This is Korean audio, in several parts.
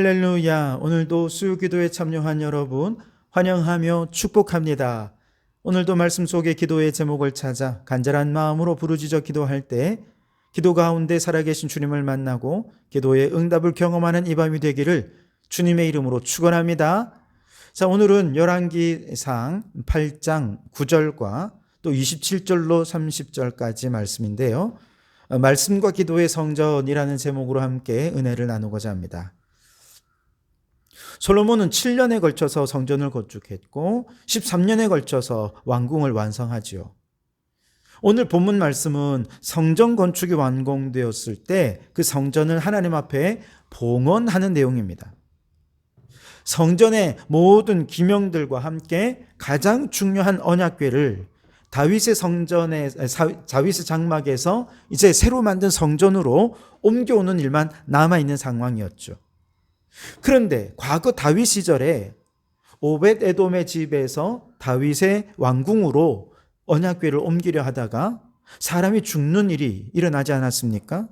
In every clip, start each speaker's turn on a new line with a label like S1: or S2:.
S1: 할렐루야. 오늘도 수요기도에 참여한 여러분 환영하며 축복합니다. 오늘도 말씀 속의 기도의 제목을 찾아 간절한 마음으로 부르짖어 기도할 때 기도 가운데 살아계신 주님을 만나고 기도의 응답을 경험하는 이 밤이 되기를 주님의 이름으로 축원합니다. 자, 오늘은 열왕기상 8장 9절과 또 27절로 30절까지 말씀인데요. 말씀과 기도의 성전이라는 제목으로 함께 은혜를 나누고자 합니다. 솔로몬은 7년에 걸쳐서 성전을 건축했고 13년에 걸쳐서 왕궁을 완성하지요. 오늘 본문 말씀은 성전 건축이 완공되었을 때 그 성전을 하나님 앞에 봉헌하는 내용입니다. 성전의 모든 기명들과 함께 가장 중요한 언약궤를 다윗의 다윗의 장막에서 이제 새로 만든 성전으로 옮겨오는 일만 남아있는 상황이었죠. 그런데 과거 다윗 시절에 오벳 에돔의 집에서 다윗의 왕궁으로 언약궤를 옮기려 하다가 사람이 죽는 일이 일어나지 않았습니까?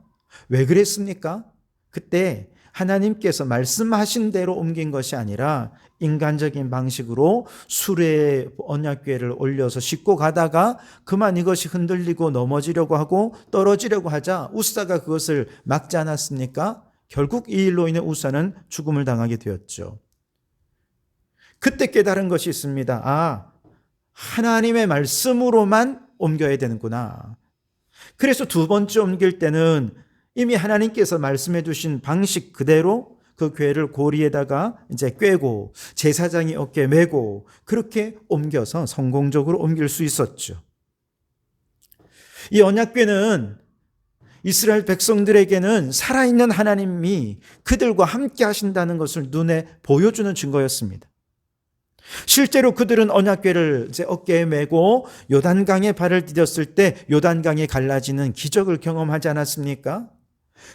S1: 왜 그랬습니까? 그때 하나님께서 말씀하신 대로 옮긴 것이 아니라 인간적인 방식으로 수레에 언약궤를 올려서 싣고 가다가 그만 이것이 흔들리고 넘어지려고 하고 떨어지려고 하자 우사가 그것을 막지 않았습니까? 결국 이 일로 인해 우사는 죽음을 당하게 되었죠. 그때 깨달은 것이 있습니다. 하나님의 말씀으로만 옮겨야 되는구나. 그래서 두 번째 옮길 때는 이미 하나님께서 말씀해 주신 방식 그대로 그 궤를 고리에다가 이제 꿰고 제사장이 어깨에 메고 그렇게 옮겨서 성공적으로 옮길 수 있었죠. 이 언약궤는 이스라엘 백성들에게는 살아있는 하나님이 그들과 함께 하신다는 것을 눈에 보여주는 증거였습니다. 실제로 그들은 언약궤를 이제 어깨에 메고 요단강에 발을 디뎠을 때 요단강이 갈라지는 기적을 경험하지 않았습니까?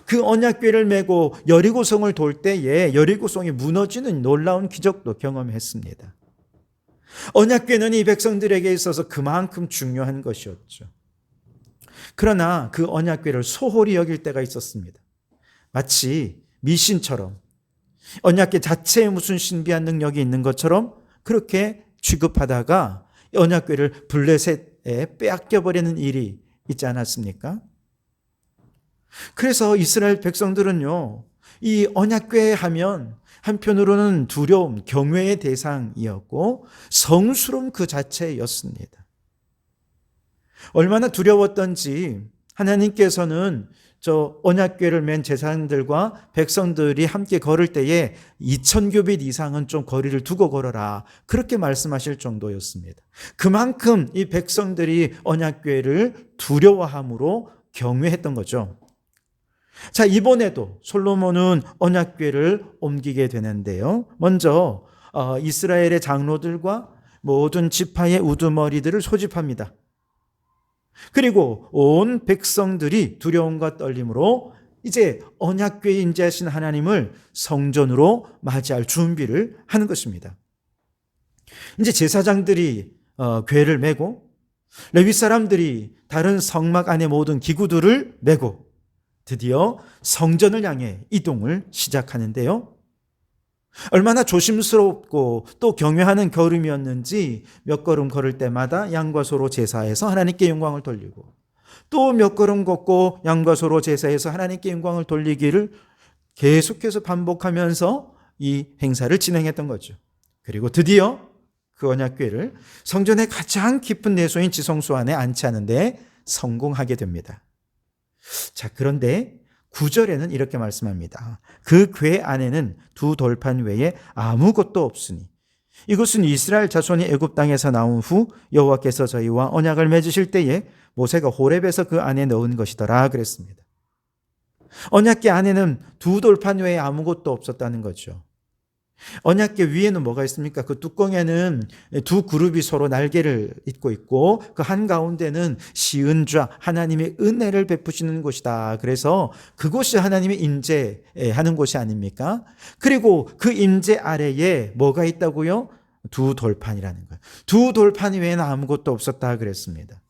S1: 그 언약궤를 메고 여리고성을 돌 때에 여리고성이 무너지는 놀라운 기적도 경험했습니다. 언약궤는 이 백성들에게 있어서 그만큼 중요한 것이었죠. 그러나 그 언약궤를 소홀히 여길 때가 있었습니다. 마치 미신처럼 언약궤 자체에 무슨 신비한 능력이 있는 것처럼 그렇게 취급하다가 언약궤를 블레셋에 빼앗겨버리는 일이 있지 않았습니까? 그래서 이스라엘 백성들은요, 이 언약궤 하면 한편으로는 두려움, 경외의 대상이었고 성스러움 그 자체였습니다. 얼마나 두려웠던지 하나님께서는 저 언약궤를 맨 제사장들과 백성들이 함께 걸을 때에 2000규빗 이상은 좀 거리를 두고 걸어라. 그렇게 말씀하실 정도였습니다. 그만큼 이 백성들이 언약궤를 두려워함으로 경외했던 거죠. 자, 이번에도 솔로몬은 언약궤를 옮기게 되는데요. 먼저 이스라엘의 장로들과 모든 지파의 우두머리들을 소집합니다. 그리고 온 백성들이 두려움과 떨림으로 이제 언약궤에 임재하신 하나님을 성전으로 맞이할 준비를 하는 것입니다. 이제 제사장들이 궤를 메고 레위 사람들이 다른 성막 안의 모든 기구들을 메고 드디어 성전을 향해 이동을 시작하는데요. 얼마나 조심스럽고 또 경외하는 걸음이었는지 몇 걸음 걸을 때마다 양과 소로 제사해서 하나님께 영광을 돌리고 또 몇 걸음 걷고 양과 소로 제사해서 하나님께 영광을 돌리기를 계속해서 반복하면서 이 행사를 진행했던 거죠. 그리고 드디어 그 언약궤를 성전의 가장 깊은 내소인 지성소 안에 안치하는 데 성공하게 됩니다. 자, 그런데 9절에는 이렇게 말씀합니다. 그 궤 안에는 두 돌판 외에 아무것도 없으니 이것은 이스라엘 자손이 애굽 땅에서 나온 후 여호와께서 저희와 언약을 맺으실 때에 모세가 호렙에서 그 안에 넣은 것이더라 그랬습니다. 언약궤 안에는 두 돌판 외에 아무것도 없었다는 거죠. 언약궤 위에는 뭐가 있습니까? 그 뚜껑에는 두 그룹이 서로 날개를 잇고 있고 그 한가운데는 시은좌 하나님의 은혜를 베푸시는 곳이다. 그래서 그곳이 하나님의 임재하는 곳이 아닙니까? 그리고 그 임재 아래에 뭐가 있다고요? 두 돌판이라는 거예요. 두 돌판 외에는 아무것도 없었다 그랬습니다.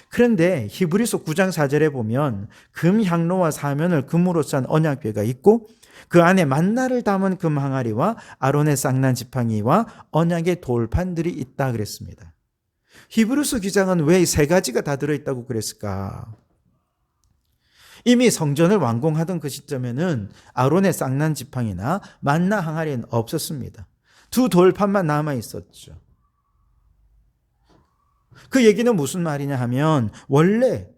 S1: 그런데 히브리서 9장 4절에 보면 금 향로와 사면을 금으로 싼 언약궤가 있고 그 안에 만나를 담은 금 항아리와 아론의 쌍난 지팡이와 언약의 돌판들이 있다 그랬습니다. 히브리서 기자는 왜 세 가지가 다 들어있다고 그랬을까? 이미 성전을 완공하던 그 시점에는 아론의 쌍난 지팡이나 만나 항아리는 없었습니다. 두 돌판만 남아 있었죠. 그 얘기는 무슨 말이냐 하면 원래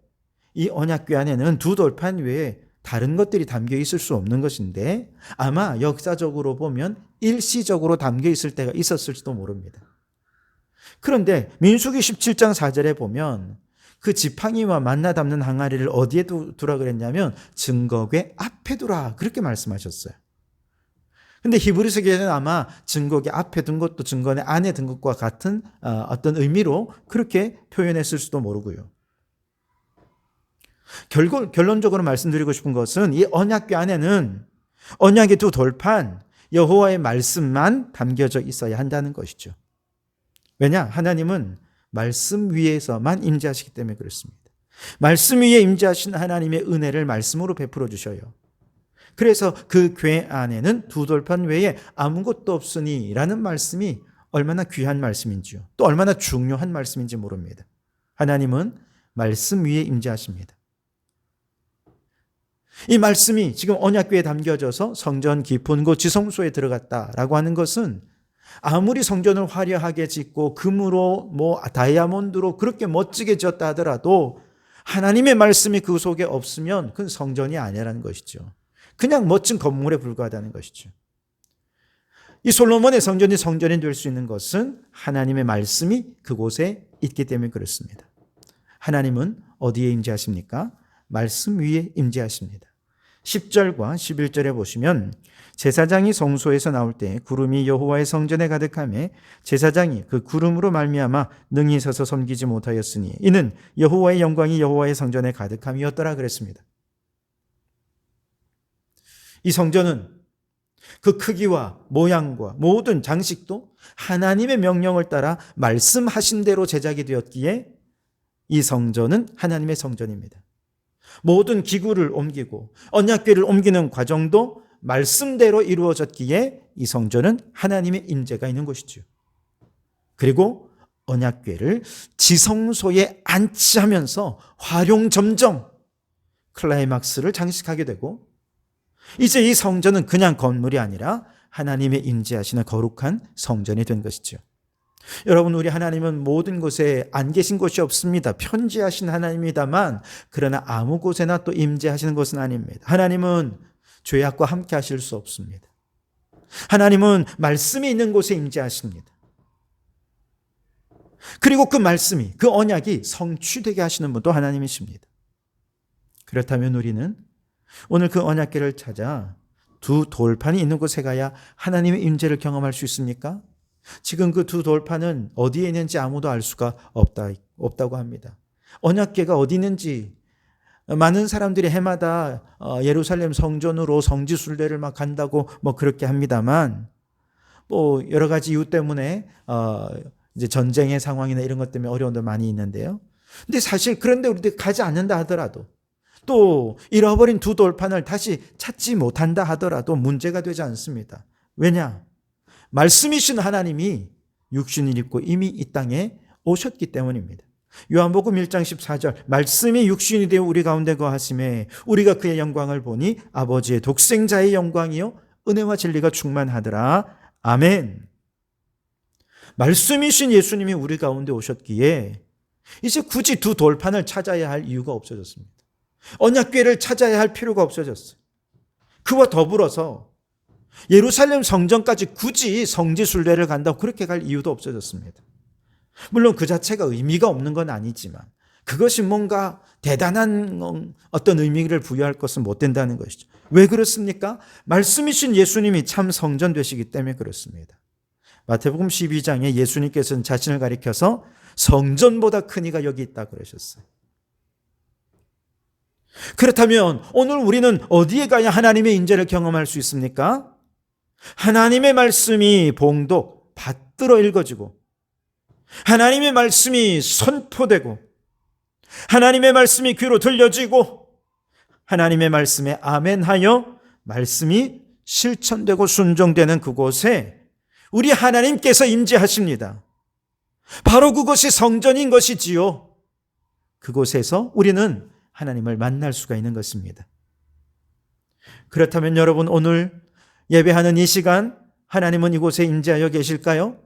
S1: 이 언약궤 안에는 두 돌판 외에 다른 것들이 담겨 있을 수 없는 것인데 아마 역사적으로 보면 일시적으로 담겨 있을 때가 있었을지도 모릅니다. 그런데 민수기 17장 4절에 보면 그 지팡이와 만나 담는 항아리를 어디에 두라 그랬냐면 증거궤 앞에 두라 그렇게 말씀하셨어요. 근데 히브리서 기자는 아마 증거궤 앞에 둔 것도 증거궤 안에 둔 것과 같은 어떤 의미로 그렇게 표현했을 수도 모르고요. 결론적으로 말씀드리고 싶은 것은 이 언약궤 안에는 언약의 두 돌판 여호와의 말씀만 담겨져 있어야 한다는 것이죠. 왜냐? 하나님은 말씀 위에서만 임재하시기 때문에 그렇습니다. 말씀 위에 임재하신 하나님의 은혜를 말씀으로 베풀어 주셔요. 그래서 그 궤 안에는 두 돌판 외에 아무것도 없으니 라는 말씀이 얼마나 귀한 말씀인지요. 또 얼마나 중요한 말씀인지 모릅니다. 하나님은 말씀 위에 임재하십니다. 이 말씀이 지금 언약궤에 담겨져서 성전 깊은 곳 지성소에 들어갔다라고 하는 것은 아무리 성전을 화려하게 짓고 금으로 다이아몬드로 그렇게 멋지게 지었다 하더라도 하나님의 말씀이 그 속에 없으면 그건 성전이 아니라는 것이죠. 그냥 멋진 건물에 불과하다는 것이죠. 이 솔로몬의 성전이 성전이 될 수 있는 것은 하나님의 말씀이 그곳에 있기 때문에 그렇습니다. 하나님은 어디에 임재하십니까? 말씀 위에 임재하십니다. 10절과 11절에 보시면 제사장이 성소에서 나올 때 구름이 여호와의 성전에 가득하매 제사장이 그 구름으로 말미암아 능히 서서 섬기지 못하였으니 이는 여호와의 영광이 여호와의 성전에 가득함이었더라 그랬습니다. 이 성전은 그 크기와 모양과 모든 장식도 하나님의 명령을 따라 말씀하신 대로 제작이 되었기에 이 성전은 하나님의 성전입니다. 모든 기구를 옮기고 언약궤를 옮기는 과정도 말씀대로 이루어졌기에 이 성전은 하나님의 임재가 있는 곳이죠. 그리고 언약궤를 지성소에 안치하면서 활용점정 클라이막스를 장식하게 되고 이제 이 성전은 그냥 건물이 아니라 하나님의 임재하시는 거룩한 성전이 된 것이죠. 여러분, 우리 하나님은 모든 곳에 안 계신 곳이 없습니다. 편지하신 하나님이다만 그러나 아무 곳에나 또 임재하시는 것은 아닙니다. 하나님은 죄악과 함께 하실 수 없습니다. 하나님은 말씀이 있는 곳에 임재하십니다. 그리고 그 말씀이, 그 언약이 성취되게 하시는 분도 하나님이십니다. 그렇다면 우리는 오늘 그 언약궤를 찾아 두 돌판이 있는 곳에 가야 하나님의 임재를 경험할 수 있습니까? 지금 그 두 돌판은 어디에 있는지 아무도 알 수가 없다고 합니다. 언약궤가 어디 있는지 많은 사람들이 해마다 예루살렘 성전으로 성지순례를 막 간다고 그렇게 합니다만 여러 가지 이유 때문에 이제 전쟁의 상황이나 이런 것 때문에 어려움도 많이 있는데요. 근데 사실 그런데 우리들 가지 않는다 하더라도 또 잃어버린 두 돌판을 다시 찾지 못한다 하더라도 문제가 되지 않습니다. 왜냐? 말씀이신 하나님이 육신을 입고 이미 이 땅에 오셨기 때문입니다. 요한복음 1장 14절 말씀이 육신이 되어 우리 가운데 거하심에 우리가 그의 영광을 보니 아버지의 독생자의 영광이요 은혜와 진리가 충만하더라. 아멘. 말씀이신 예수님이 우리 가운데 오셨기에 이제 굳이 두 돌판을 찾아야 할 이유가 없어졌습니다. 언약궤를 찾아야 할 필요가 없어졌어요. 그와 더불어서 예루살렘 성전까지 굳이 성지순례를 간다고 그렇게 갈 이유도 없어졌습니다. 물론 그 자체가 의미가 없는 건 아니지만 그것이 뭔가 대단한 어떤 의미를 부여할 것은 못 된다는 것이죠. 왜 그렇습니까? 말씀이신 예수님이 참 성전 되시기 때문에 그렇습니다. 마태복음 12장에 예수님께서는 자신을 가리켜서 성전보다 큰 이가 여기 있다 그러셨어요. 그렇다면 오늘 우리는 어디에 가야 하나님의 임재를 경험할 수 있습니까? 하나님의 말씀이 봉독, 받들어 읽어지고 하나님의 말씀이 선포되고 하나님의 말씀이 귀로 들려지고 하나님의 말씀에 아멘하여 말씀이 실천되고 순종되는 그곳에 우리 하나님께서 임재하십니다. 바로 그것이 성전인 것이지요. 그곳에서 우리는 하나님을 만날 수가 있는 것입니다. 그렇다면 여러분, 오늘 예배하는 이 시간 하나님은 이곳에 임재하여 계실까요?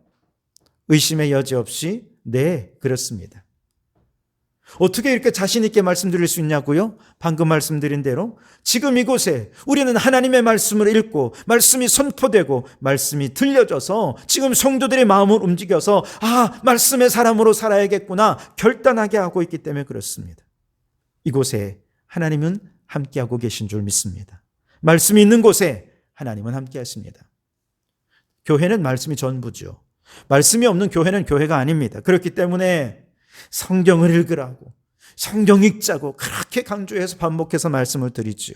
S1: 의심의 여지 없이 네, 그렇습니다. 어떻게 이렇게 자신 있게 말씀드릴 수 있냐고요? 방금 말씀드린 대로 지금 이곳에 우리는 하나님의 말씀을 읽고 말씀이 선포되고 말씀이 들려져서 지금 성도들의 마음을 움직여서 말씀의 사람으로 살아야겠구나 결단하게 하고 있기 때문에 그렇습니다. 이곳에 하나님은 함께하고 계신 줄 믿습니다. 말씀이 있는 곳에 하나님은 함께 하십니다. 교회는 말씀이 전부죠. 말씀이 없는 교회는 교회가 아닙니다. 그렇기 때문에 성경을 읽으라고, 성경 읽자고 그렇게 강조해서 반복해서 말씀을 드리지요.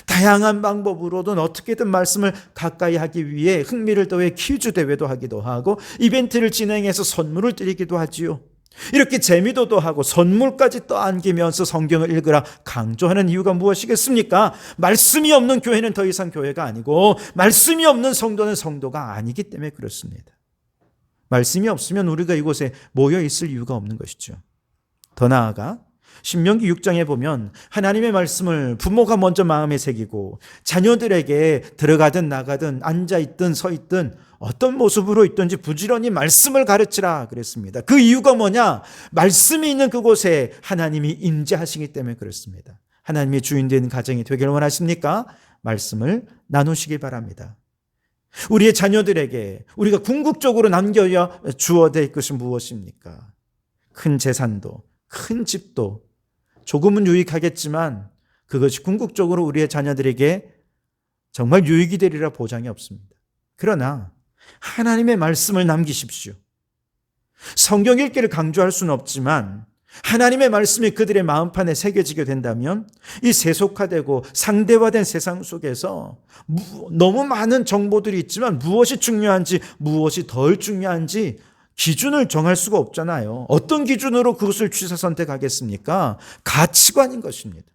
S1: 다양한 방법으로든 어떻게든 말씀을 가까이 하기 위해 흥미를 더해 퀴즈 대회도 하기도 하고 이벤트를 진행해서 선물을 드리기도 하지요. 이렇게 재미도 더하고 선물까지 떠안기면서 성경을 읽으라 강조하는 이유가 무엇이겠습니까? 말씀이 없는 교회는 더 이상 교회가 아니고 말씀이 없는 성도는 성도가 아니기 때문에 그렇습니다. 말씀이 없으면 우리가 이곳에 모여 있을 이유가 없는 것이죠. 더 나아가 신명기 6장에 보면 하나님의 말씀을 부모가 먼저 마음에 새기고 자녀들에게 들어가든 나가든 앉아있든 서있든 어떤 모습으로 있든지 부지런히 말씀을 가르치라 그랬습니다. 그 이유가 뭐냐? 말씀이 있는 그곳에 하나님이 임재하시기 때문에 그렇습니다. 하나님의 주인 되는 가정이 되기를 원하십니까? 말씀을 나누시기 바랍니다. 우리의 자녀들에게 우리가 궁극적으로 남겨야 주어야 될 것이 무엇입니까? 큰 재산도 큰 집도 조금은 유익하겠지만 그것이 궁극적으로 우리의 자녀들에게 정말 유익이 되리라 보장이 없습니다. 그러나 하나님의 말씀을 남기십시오. 성경 읽기를 강조할 수는 없지만 하나님의 말씀이 그들의 마음판에 새겨지게 된다면 이 세속화되고 상대화된 세상 속에서 너무 많은 정보들이 있지만 무엇이 중요한지 무엇이 덜 중요한지 기준을 정할 수가 없잖아요. 어떤 기준으로 그것을 취사 선택하겠습니까? 가치관인 것입니다.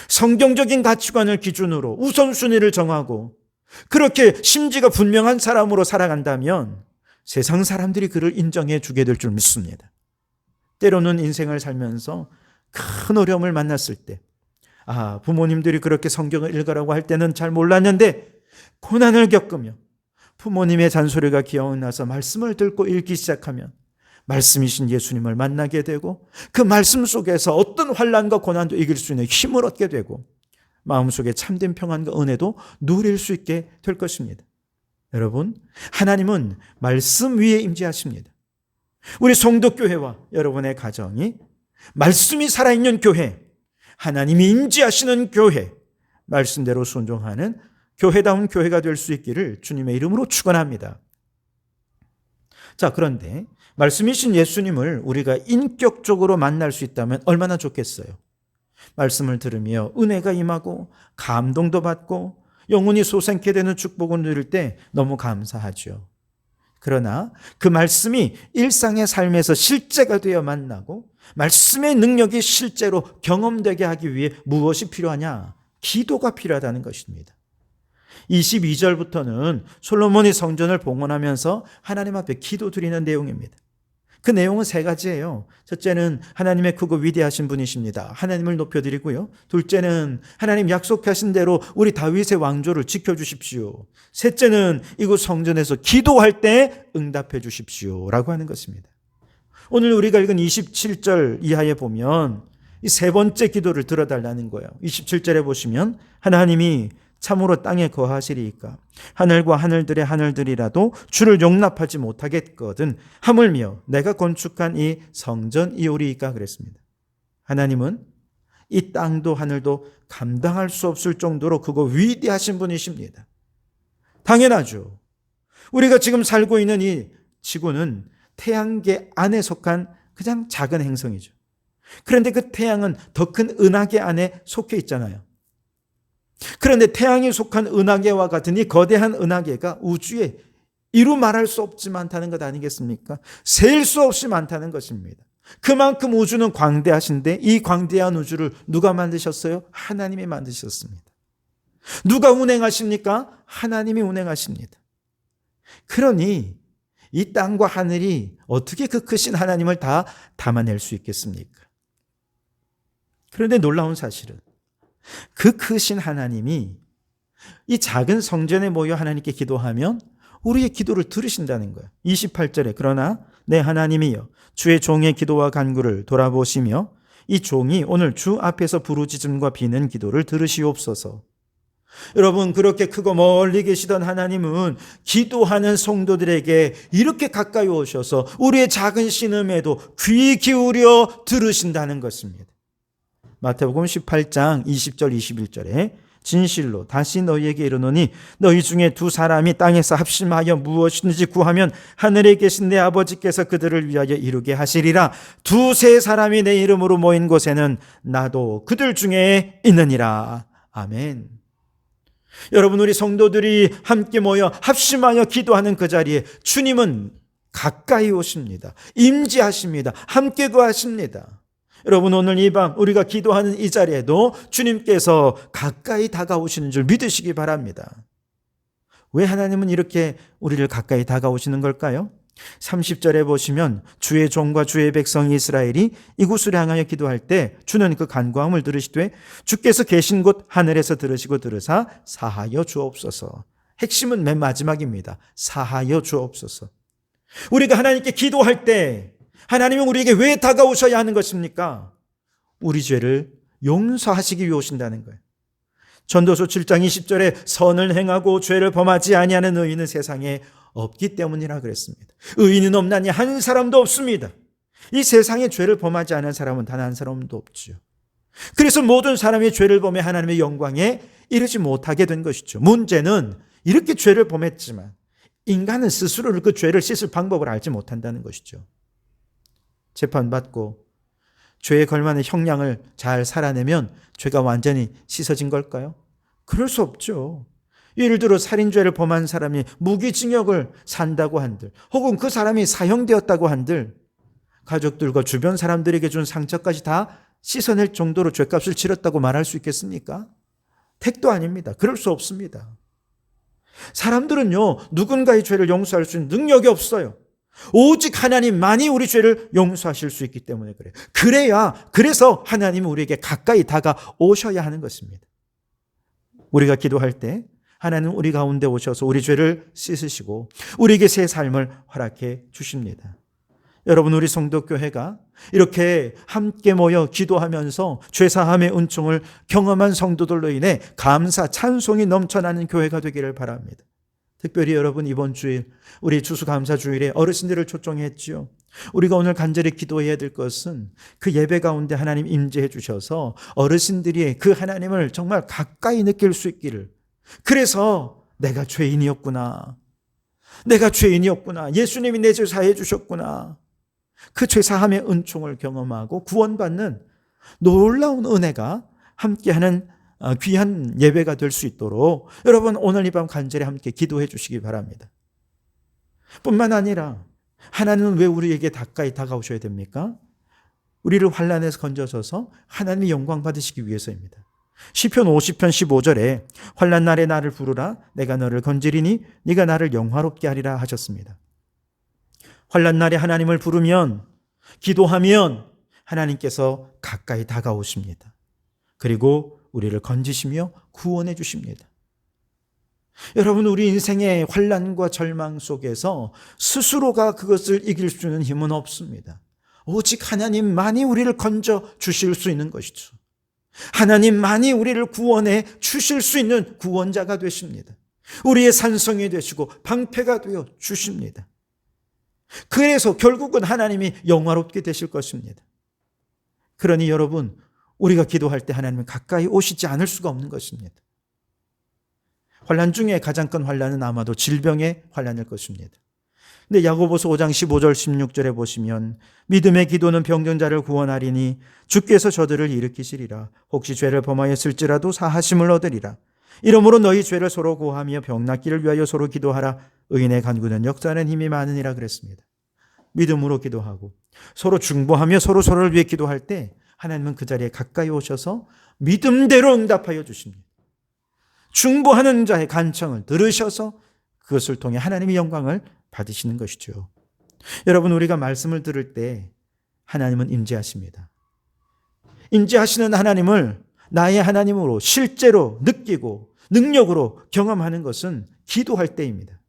S1: 성경적인 가치관을 기준으로 우선순위를 정하고 그렇게 심지가 분명한 사람으로 살아간다면 세상 사람들이 그를 인정해 주게 될 줄 믿습니다. 때로는 인생을 살면서 큰 어려움을 만났을 때 부모님들이 그렇게 성경을 읽으라고 할 때는 잘 몰랐는데 고난을 겪으며 부모님의 잔소리가 기어나서 말씀을 듣고 읽기 시작하면 말씀이신 예수님을 만나게 되고 그 말씀 속에서 어떤 환난과 고난도 이길 수 있는 힘을 얻게 되고 마음속에 참된 평안과 은혜도 누릴 수 있게 될 것입니다. 여러분, 하나님은 말씀 위에 임재하십니다. 우리 성도교회와 여러분의 가정이 말씀이 살아있는 교회, 하나님이 임재하시는 교회, 말씀대로 순종하는 교회다운 교회가 될 수 있기를 주님의 이름으로 축원합니다. 자, 그런데 말씀이신 예수님을 우리가 인격적으로 만날 수 있다면 얼마나 좋겠어요. 말씀을 들으며 은혜가 임하고 감동도 받고 영혼이 솟아게 되는 축복을 누릴 때 너무 감사하죠. 그러나 그 말씀이 일상의 삶에서 실제가 되어 만나고 말씀의 능력이 실제로 경험되게 하기 위해 무엇이 필요하냐? 기도가 필요하다는 것입니다. 22절부터는 솔로몬이 성전을 봉헌하면서 하나님 앞에 기도드리는 내용입니다. 그 내용은 세 가지예요. 첫째는 하나님의 크고 위대하신 분이십니다. 하나님을 높여드리고요. 둘째는 하나님 약속하신 대로 우리 다윗의 왕조를 지켜주십시오. 셋째는 이곳 성전에서 기도할 때 응답해 주십시오 라고 하는 것입니다. 오늘 우리가 읽은 27절 이하에 보면 이 세 번째 기도를 들어달라는 거예요. 27절에 보시면 하나님이 참으로 땅에 거하시리이까 하늘과 하늘들의 하늘들이라도 주를 용납하지 못하겠거든 하물며 내가 건축한 이 성전이오리이까 그랬습니다. 하나님은 이 땅도 하늘도 감당할 수 없을 정도로 그거 위대하신 분이십니다. 당연하죠. 우리가 지금 살고 있는 이 지구는 태양계 안에 속한 그냥 작은 행성이죠. 그런데 그 태양은 더 큰 은하계 안에 속해 있잖아요. 그런데 태양이 속한 은하계와 같은 이 거대한 은하계가 우주에 이루 말할 수 없지 많다는 것 아니겠습니까? 셀 수 없이 많다는 것입니다. 그만큼 우주는 광대하신데 이 광대한 우주를 누가 만드셨어요? 하나님이 만드셨습니다. 누가 운행하십니까? 하나님이 운행하십니다. 그러니 이 땅과 하늘이 어떻게 그 크신 하나님을 다 담아낼 수 있겠습니까? 그런데 놀라운 사실은 그 크신 하나님이 이 작은 성전에 모여 하나님께 기도하면 우리의 기도를 들으신다는 거예요. 28절에 그러나 내 하나님이여 주의 종의 기도와 간구를 돌아보시며 이 종이 오늘 주 앞에서 부르짖음과 비는 기도를 들으시옵소서. 여러분, 그렇게 크고 멀리 계시던 하나님은 기도하는 성도들에게 이렇게 가까이 오셔서 우리의 작은 신음에도 귀 기울여 들으신다는 것입니다. 마태복음 18장 20절 21절에 진실로 다시 너희에게 이르노니 너희 중에 두 사람이 땅에서 합심하여 무엇이든지 구하면 하늘에 계신 내 아버지께서 그들을 위하여 이루게 하시리라. 두세 사람이 내 이름으로 모인 곳에는 나도 그들 중에 있느니라. 아멘. 여러분, 우리 성도들이 함께 모여 합심하여 기도하는 그 자리에 주님은 가까이 오십니다. 임재하십니다. 함께 거하십니다. 여러분, 오늘 이 밤 우리가 기도하는 이 자리에도 주님께서 가까이 다가오시는 줄 믿으시기 바랍니다. 왜 하나님은 이렇게 우리를 가까이 다가오시는 걸까요? 30절에 보시면 주의 종과 주의 백성 이스라엘이 이곳을 향하여 기도할 때 주는 그 간구함을 들으시되 주께서 계신 곳 하늘에서 들으시고 들으사 사하여 주옵소서. 핵심은 맨 마지막입니다. 사하여 주옵소서. 우리가 하나님께 기도할 때 하나님은 우리에게 왜 다가오셔야 하는 것입니까? 우리 죄를 용서하시기 위해 오신다는 거예요. 전도서 7장 20절에 선을 행하고 죄를 범하지 아니하는 의인은 세상에 없기 때문이라 그랬습니다. 의인은 없나니 한 사람도 없습니다. 이 세상에 죄를 범하지 않은 사람은 단 한 사람도 없죠. 그래서 모든 사람이 죄를 범해 하나님의 영광에 이르지 못하게 된 것이죠. 문제는 이렇게 죄를 범했지만 인간은 스스로를 그 죄를 씻을 방법을 알지 못한다는 것이죠. 재판받고 죄에 걸맞는 형량을 잘 살아내면 죄가 완전히 씻어진 걸까요? 그럴 수 없죠. 예를 들어 살인죄를 범한 사람이 무기징역을 산다고 한들, 혹은 그 사람이 사형되었다고 한들 가족들과 주변 사람들에게 준 상처까지 다 씻어낼 정도로 죄값을 치렀다고 말할 수 있겠습니까? 택도 아닙니다. 그럴 수 없습니다. 사람들은요, 누군가의 죄를 용서할 수 있는 능력이 없어요. 오직 하나님만이 우리 죄를 용서하실 수 있기 때문에 그래요. 그래서 하나님은 우리에게 가까이 다가오셔야 하는 것입니다. 우리가 기도할 때 하나님은 우리 가운데 오셔서 우리 죄를 씻으시고 우리에게 새 삶을 허락해 주십니다. 여러분, 우리 성도교회가 이렇게 함께 모여 기도하면서 죄사함의 은총을 경험한 성도들로 인해 감사, 찬송이 넘쳐나는 교회가 되기를 바랍니다. 특별히 여러분, 이번 주일 우리 추수감사주일에 어르신들을 초청했지요. 우리가 오늘 간절히 기도해야 될 것은 그 예배 가운데 하나님 임재해 주셔서 어르신들이 그 하나님을 정말 가까이 느낄 수 있기를, 그래서 내가 죄인이었구나, 예수님이 내 죄 사해 주셨구나, 그 죄사함의 은총을 경험하고 구원받는 놀라운 은혜가 함께하는 귀한 예배가 될 수 있도록 여러분, 오늘 이 밤 간절히 함께 기도해 주시기 바랍니다. 뿐만 아니라 하나님은 왜 우리에게 가까이 다가오셔야 됩니까? 우리를 환난에서 건져서서 하나님의 영광 받으시기 위해서입니다. 시편 50편 15절에 환난 날에 나를 부르라 내가 너를 건지리니 네가 나를 영화롭게 하리라 하셨습니다. 환난 날에 하나님을 부르면, 기도하면 하나님께서 가까이 다가오십니다. 그리고 우리를 건지시며 구원해 주십니다. 여러분, 우리 인생의 환난과 절망 속에서 스스로가 그것을 이길 수 있는 힘은 없습니다. 오직 하나님만이 우리를 건져 주실 수 있는 것이죠. 하나님만이 우리를 구원해 주실 수 있는 구원자가 되십니다. 우리의 산성이 되시고 방패가 되어 주십니다. 그래서 결국은 하나님이 영화롭게 되실 것입니다. 그러니 여러분, 우리가 기도할 때 하나님은 가까이 오시지 않을 수가 없는 것입니다. 환난 중에 가장 큰 환난은 아마도 질병의 환난일 것입니다. 근데 야고보서 5장 15절 16절에 보시면 믿음의 기도는 병정자를 구원하리니 주께서 저들을 일으키시리라. 혹시 죄를 범하였을지라도 사하심을 얻으리라. 이러므로 너희 죄를 서로 고하며 병 낫기를 위하여 서로 기도하라. 의인의 간구는 역사하는 힘이 많으니라 그랬습니다. 믿음으로 기도하고 서로 중보하며 서로를 위해 기도할 때 하나님은 그 자리에 가까이 오셔서 믿음대로 응답하여 주십니다. 중보하는 자의 간청을 들으셔서 그것을 통해 하나님의 영광을 받으시는 것이죠. 여러분, 우리가 말씀을 들을 때 하나님은 임재하십니다. 임재하시는 하나님을 나의 하나님으로 실제로 느끼고 능력으로 경험하는 것은 기도할 때입니다.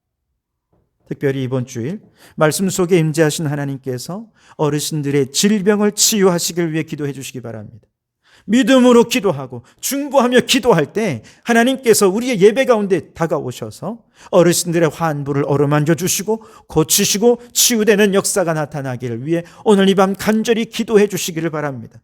S1: 특별히 이번 주일 말씀 속에 임재하신 하나님께서 어르신들의 질병을 치유하시길 위해 기도해 주시기 바랍니다. 믿음으로 기도하고 중보하며 기도할 때 하나님께서 우리의 예배 가운데 다가오셔서 어르신들의 환부를 어루만져 주시고 고치시고 치유되는 역사가 나타나기를 위해 오늘 이 밤 간절히 기도해 주시기를 바랍니다.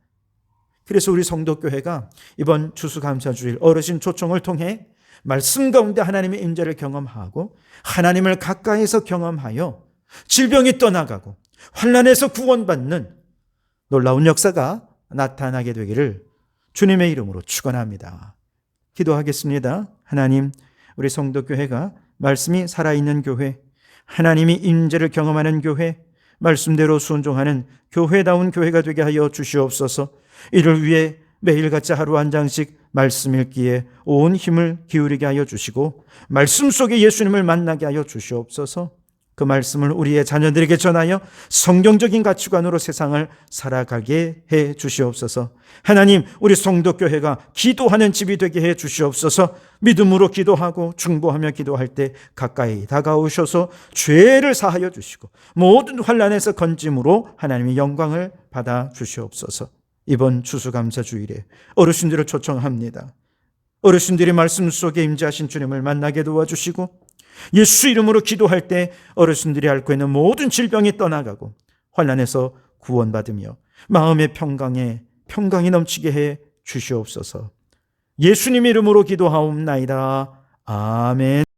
S1: 그래서 우리 성도교회가 이번 추수감사주일 어르신 초청을 통해 말씀 가운데 하나님의 임재를 경험하고 하나님을 가까이서 경험하여 질병이 떠나가고 환난에서 구원받는 놀라운 역사가 나타나게 되기를 주님의 이름으로 축원합니다. 기도하겠습니다. 하나님, 우리 성도교회가 말씀이 살아있는 교회, 하나님이 임재를 경험하는 교회, 말씀대로 순종하는 교회다운 교회가 되게 하여 주시옵소서. 이를 위해 매일같이 하루 한 장씩 말씀 읽기에 온 힘을 기울이게 하여 주시고 말씀 속에 예수님을 만나게 하여 주시옵소서. 그 말씀을 우리의 자녀들에게 전하여 성경적인 가치관으로 세상을 살아가게 해 주시옵소서. 하나님, 우리 성도교회가 기도하는 집이 되게 해 주시옵소서. 믿음으로 기도하고 중보하며 기도할 때 가까이 다가오셔서 죄를 사하여 주시고 모든 환난에서 건짐으로 하나님의 영광을 받아 주시옵소서. 이번 추수감사주일에 어르신들을 초청합니다. 어르신들이 말씀 속에 임재하신 주님을 만나게 도와주시고 예수 이름으로 기도할 때 어르신들이 앓고 있는 모든 질병이 떠나가고 환난에서 구원받으며 마음의 평강이 넘치게 해 주시옵소서. 예수님 이름으로 기도하옵나이다. 아멘.